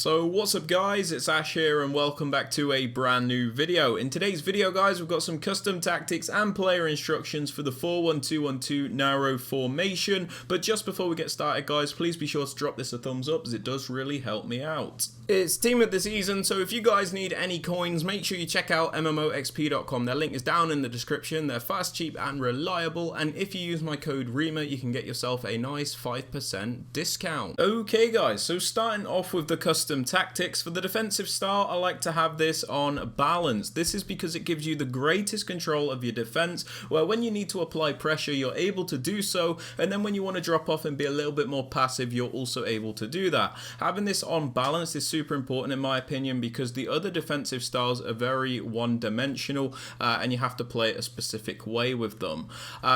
So what's up guys, it's Ash here and welcome back to a brand new video. In today's video guys, we've got some custom tactics and player instructions for the 4-1-2-1-2 narrow formation. But just before we get started guys, please be sure to drop this a thumbs up as it does really help me out. It's team of the season, so if you guys need any coins, make sure you check out MMOXP.com. Their link is down in the description. They're fast, cheap and reliable, and if you use my code Rema, you can get yourself a nice 5% discount. Okay guys, so starting off with the custom tactics. For the defensive style, I like to have this on balance. This is because it gives you the greatest control of your defense, where when you need to apply pressure, you're able to do so, and then when you want to drop off and be a little bit more passive, you're also able to do that. Having this on balance is super important in my opinion, because the other defensive styles are very one-dimensional and you have to play it a specific way with them.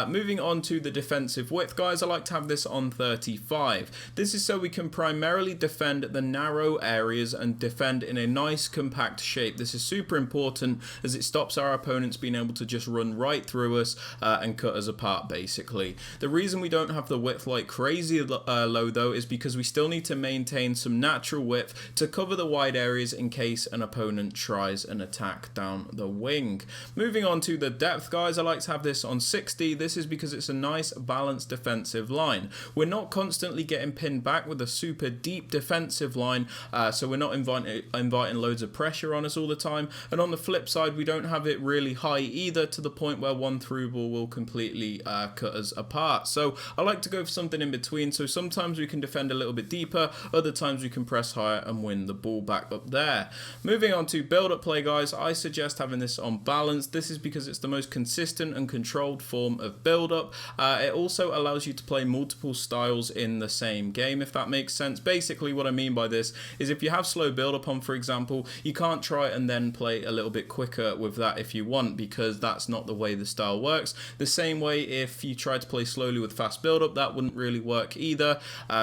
Moving on to the defensive width guys, I like to have this on 35. This is so we can primarily defend the narrow areas and defend in a nice compact shape. This is super important as it stops our opponents being able to just run right through us and cut us apart basically. The reason we don't have the width like crazy low though is because we still need to maintain some natural width to cover the wide areas in case an opponent tries an attack down the wing. Moving on to the depth guys, I like to have this on 60. This is because it's a nice balanced defensive line. We're not constantly getting pinned back with a super deep defensive line, so we're not inviting loads of pressure on us all the time, and on the flip side we don't have it really high either to the point where one through ball will completely cut us apart. So I like to go for something in between, so sometimes we can defend a little bit deeper, other times we can press higher and win the ball back up there. Moving on to build-up play guys, I suggest having this on balance. This is because it's the most consistent and controlled form of build-up. It also allows you to play multiple styles in the same game, if that makes sense. Basically what I mean by this is if you have slow build-up on, for example, you can't try and then play a little bit quicker with that if you want, because that's not the way the style works. The same way if you try to play slowly with fast build-up, that wouldn't really work either,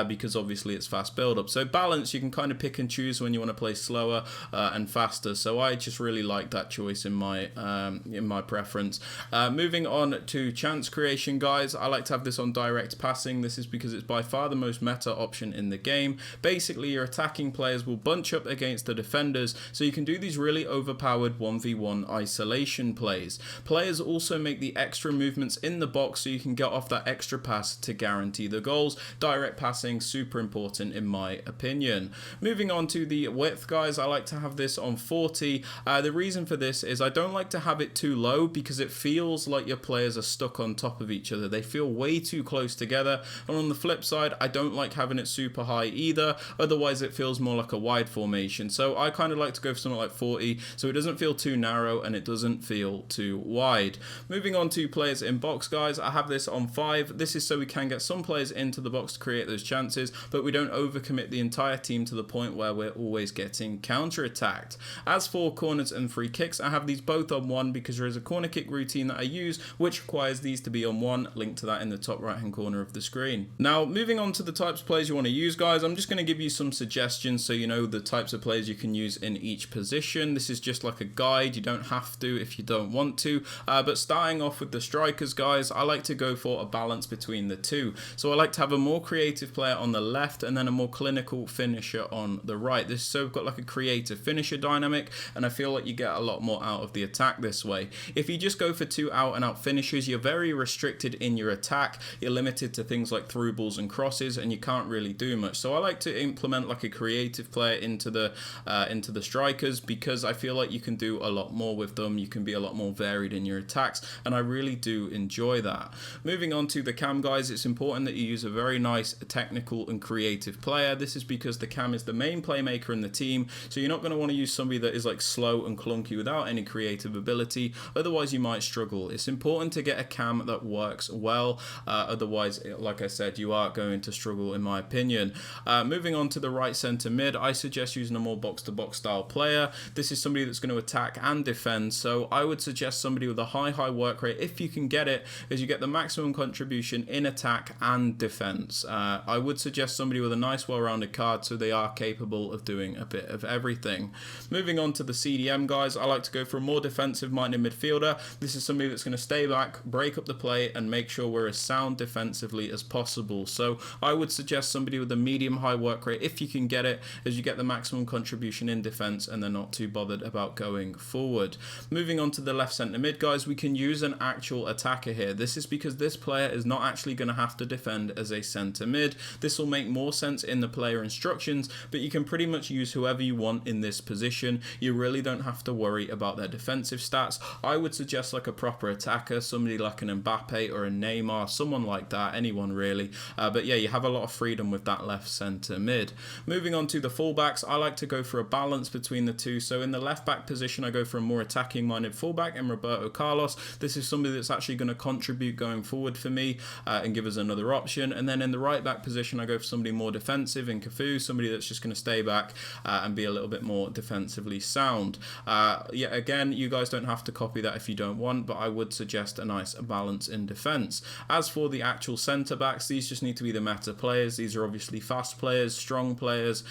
because obviously it's fast build-up. So balance, you can kind of pick and choose when you want to play slower and faster. So I just really like that choice in my preference. Moving on to chance creation guys, I like to have this on direct passing. This is because it's by far the most meta option in the game. Basically your attacking players will bunch up against the defenders, so you can do these really overpowered 1v1 isolation plays. Players also make the extra movements in the box so you can get off that extra pass to guarantee the goals. Direct passing, super important in my opinion. Moving on to the width guys, I like to have this on 40. The reason for this is I don't like to have it too low because it feels like your players are stuck on top of each other. They feel way too close together, and on the flip side I don't like having it super high either, otherwise it feels more like a wide formation. So I kind of like to go for something like 40 so it doesn't feel too narrow and it doesn't feel too wide. Moving on to players in box guys, I have this on 5. This is so we can get some players into the box to create those chances, but we don't overcommit the entire team to the point where we're always getting counter-attacked. As for corners and free kicks, I have these both on 1 because there is a corner kick routine that I use which requires these to be on 1. Link to that in the top right hand corner of the screen. Now moving on to the types of players you want to use guys, I'm just going to give you some suggestions so you know the types of players you can use in each position. This is just like a guide, you don't have to if you don't want to, but starting off with the strikers guys, I like to go for a balance between the two. So I like to have a more creative player on the left and then a more clinical finisher on the right. This so we've got like a creative finisher dynamic, and I feel like you get a lot more out of the attack this way. If you just go for 2 out and out finishers, you're very restricted in your attack. You're limited to things like through balls and crosses, and you can't really do much. So I like to implement like a creative player into the strikers because I feel like you can do a lot more with them. You can be a lot more varied in your attacks, and I really do enjoy that. Moving on to the cam guys, it's important that you use a very nice technical and creative player. This is because the cam is the main playmaker in the team, so you're not going to want to use somebody that is like slow and clunky without any creative ability, otherwise you might struggle. It's important to get a cam that works well, otherwise like I said you are going to struggle in my opinion. Moving on to the right centre mid, I suggest using a more box-to-box style player. This is somebody that's going to attack and defend, so I would suggest somebody with a high work rate if you can get it, as you get the maximum contribution in attack and defence. I would suggest somebody with a nice well-rounded card so they are capable of doing a bit of everything. Moving on to the CDM guys, I like to go for a more defensive-minded midfielder. This is somebody that's going to stay back, break up the play, and make sure we're as sound defensively as possible. So I would suggest somebody with a medium-high work rate if you can get it. as you get the maximum contribution in defense and they're not too bothered about going forward. Moving on to the left centre mid, guys, we can use an actual attacker here. This is because this player is not actually going to have to defend as a centre mid. This will make more sense in the player instructions, but you can pretty much use whoever you want in this position. You really don't have to worry about their defensive stats. I would suggest like a proper attacker, somebody like an Mbappe or a Neymar, someone like that, anyone really. But yeah, you have a lot of freedom with that left centre mid. Moving on to the fullbacks, I like to go for a balance between the two. So in the left back position, I go for a more attacking minded fullback in Roberto Carlos. This is somebody that's actually going to contribute going forward for me and give us another option. And then in the right back position, I go for somebody more defensive in Cafu, somebody that's just going to stay back and be a little bit more defensively sound. Yeah, again, you guys don't have to copy that if you don't want, but I would suggest a nice balance in defense. As for the actual centre backs, these just need to be the meta players. These are obviously fast players, strong players,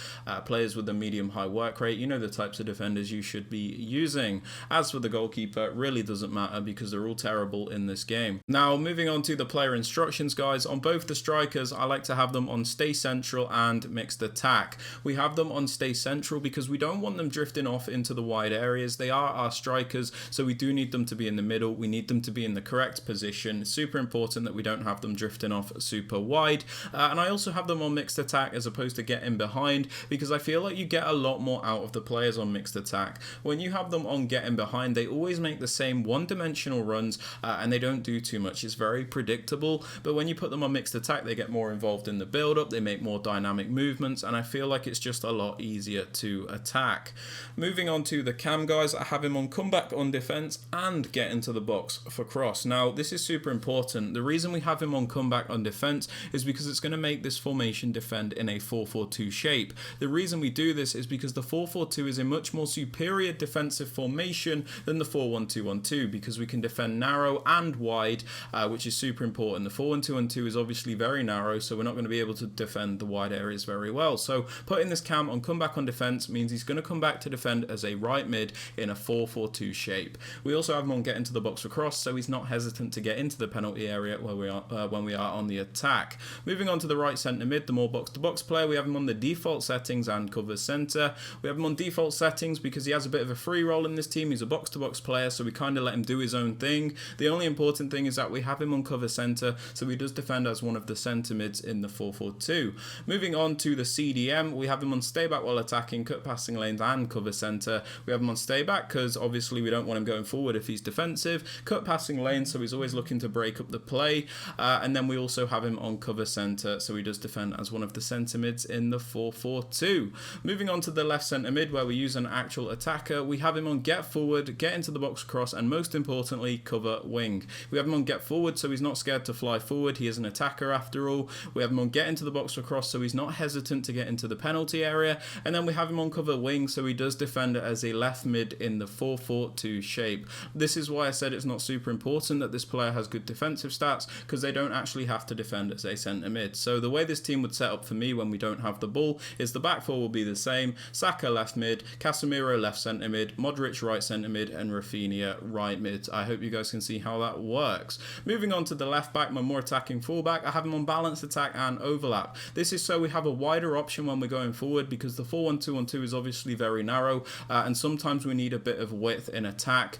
players with a medium high work rate. You know the types of defenders you should be using. As for the goalkeeper, it really doesn't matter because they're all terrible in this game. Now, moving on to the player instructions, guys, on both the strikers, I like to have them on stay central and mixed attack. We have them on stay central because we don't want them drifting off into the wide areas. They are our strikers, so we do need them to be in the middle. We need them to be in the correct position. It's super important that we don't have them drifting off super wide. And I also have them on mixed attack as opposed to getting behind, because I feel like you get a lot more out of the players on mixed attack. When you have them on getting behind, they always make the same one-dimensional runs and they don't do too much. It's very predictable, but when you put them on mixed attack, they get more involved in the build-up, they make more dynamic movements, and I feel like it's just a lot easier to attack. Moving on to the cam, guys, I have him on comeback on defense and get into the box for cross. Now, this is super important. The reason we have him on comeback on defense is because it's going to make this formation defend in a 4-4-2 shape. The reason we do this is because the 4-4-2 is a much more superior defensive formation than the 4-1-2-1-2, because we can defend narrow and wide, which is super important. The 4-1-2-1-2 is obviously very narrow, so we're not going to be able to defend the wide areas very well. So putting this cam on comeback on defense means he's going to come back to defend as a right mid in a 4-4-2 shape. We also have him on get into the box for cross, so he's not hesitant to get into the penalty area where we are when we are on the attack. Moving on to the right centre mid, the more box-to-box player, we have him on the default settings and cover centre. We have him on default settings because he has a bit of a free role in this team. He's a box-to-box player, so we kind of let him do his own thing. The only important thing is that we have him on cover centre, so he does defend as one of the centre mids in the 4-4-2. Moving on to the CDM, we have him on stay back while attacking, cut passing lanes and cover centre. We have him on stay back because obviously we don't want him going forward if he's defensive, cut passing lanes, so he's always looking to break up the play, and then we also have him on cover centre, so he does defend as one of the centre mids in the 4-4-2. Moving on to the left centre mid, where we use an actual attacker, we have him on get forward, get into the box cross, and most importantly, cover wing. We have him on get forward, so he's not scared to fly forward. He is an attacker after all. We have him on get into the box for cross, so he's not hesitant to get into the penalty area. And then we have him on cover wing, so he does defend as a left mid in the 4-4-2 shape. This is why I said it's not super important that this player has good defensive stats, because they don't actually have to defend as a centre mid. So the way this team would set up for me when we don't have the ball is the back four will be the same: Saka left mid, Casemiro left centre mid, Modric right centre mid, and Rafinha right mid. I hope you guys can see how that works. Moving on to the left back, my more attacking fullback, I have him on balanced attack and overlap. This is so we have a wider option when we're going forward, because the 4-1-2-1-2 is obviously very narrow, and sometimes we need a bit of width in attack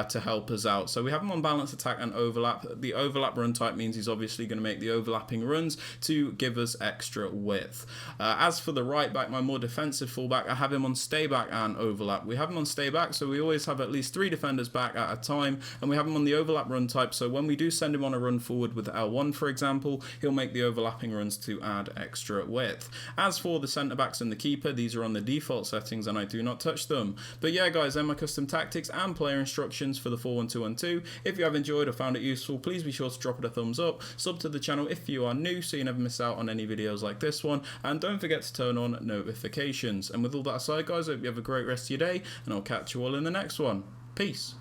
to help us out. So we have him on balanced attack and overlap. The overlap run type means he's obviously going to make the overlapping runs to give us extra width. As for the right back, my more defensive fullback, I have him on stay back and overlap. We have him on stay back, so we always have at least 3 defenders back at a time, and we have him on the overlap run type, so when we do send him on a run forward with L1, for example, he'll make the overlapping runs to add extra width. As for the centre backs and the keeper, these are on the default settings and I do not touch them. But yeah, guys, they're my custom tactics and player instructions for the 4-1-2-1-2. If you have enjoyed or found it useful, please be sure to drop it a thumbs up, sub to the channel if you are new so you never miss out on any videos like this one, and don't forget to turn on notifications. And with all that aside, guys, I hope you have a great rest of your day, and I'll catch you all in the next one. Peace.